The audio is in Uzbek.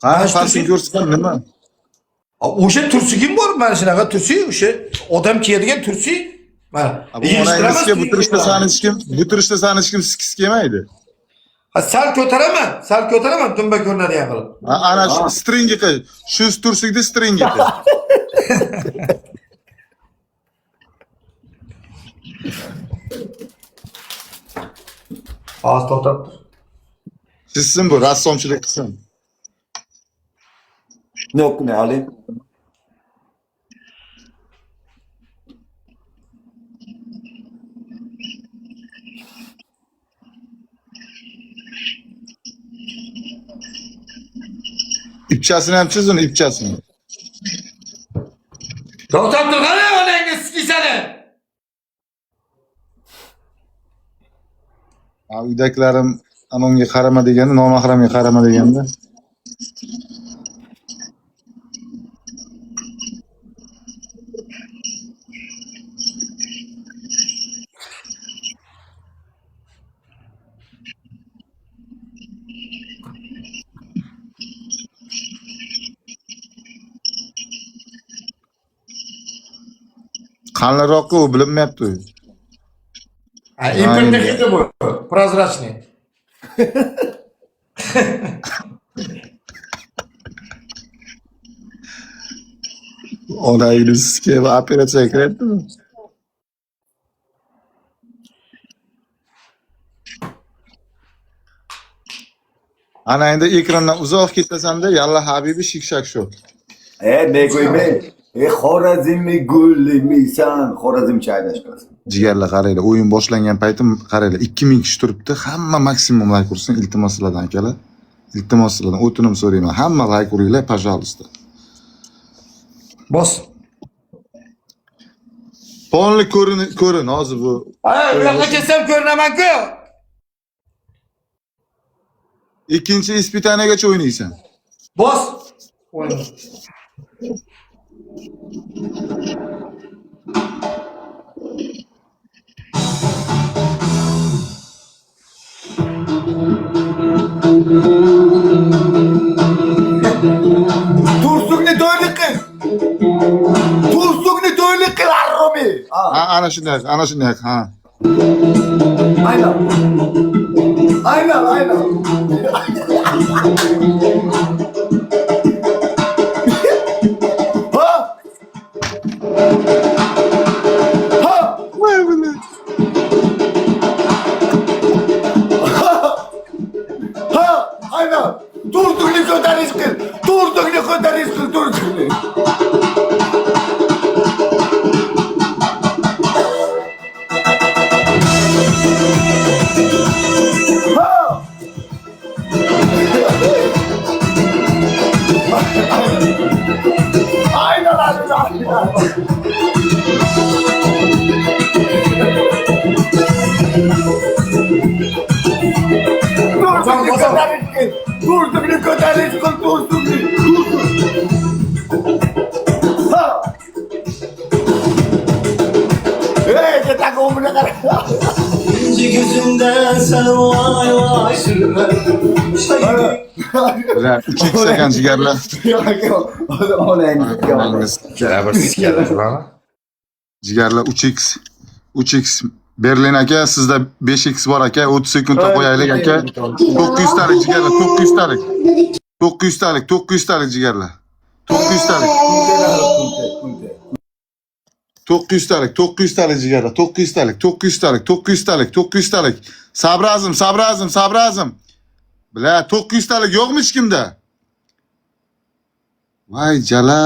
Ha, shu pasing tursi. ko'rsatgan nima? O'sha tursigim bor, mana shunaqa tursi, o'sha odam kiyadigan tursi. Mana Bu onangizga butirishda sani hech kim sikis kelmaydi. Ha, sal ko'taraman dumba ko'rinadigan qilib. Ana shu stringi qil. Shu tursikni stringi qil. Hozir to'xtab tur. Chizsin bu, rassomchilik qilsin. Ne alayım? İpçasini ham chiz uni, ipchasini. To'xtab tur, qani onangga sikisani. Uydagilarim anonga qarama deganda, nomahramga qarama deganda. Qanliroqqa u bilinmayapti. Ha, impортный hidi bu. Прозрачный. Onangni sizga operatsiya kiryaptimi? Ana endi ekrandan uzoq ketasan-da, yalla habibi shikshak shu. Megoyme. Xorazmmi gulimisan, Xorazmcha aydashqasi. Jigarlar qaranglar, o'yin boshlangan paytim qaranglar, 2000 kishi turibdi. Hamma maksimum like ursin, iltimos sizlardan akalar. Iltimos sizlardan o'tinib so'rayman. Hamma like uringlar, пожалуйста. Bos. Polni ko'rin hozir bu. Ay, bu yoqqa kelsam ko'rinaman-ku. Ikkinchi ispitaniyagacha o'ynaysan. Bos. O'yin. Tursukni to'ylik qil. Tursukni to'ylik qil, Arrobi. Ha, ana shunday, ha. Aynen. Vay bile. Aynen. Tursukni ko'tarish qil. Tursukni. Tursukni ko'tarish qil. Yeter komuna qara. İnci gözünden sen vay sürme. Ular 3x ekan jigarlar. Onangiz Bir sikerlar falan. jigarlar 3x Berlin aka, sizda 5x bor aka, 30 sekundda qo'yaylik aka. 900 talik jigarlar, 900 talik jigarlar. 900 talik. 900 talik jigarlar, 900 talik. Sabrazim. Bila 900 talik yo'qmi hech kimda? Vay jala.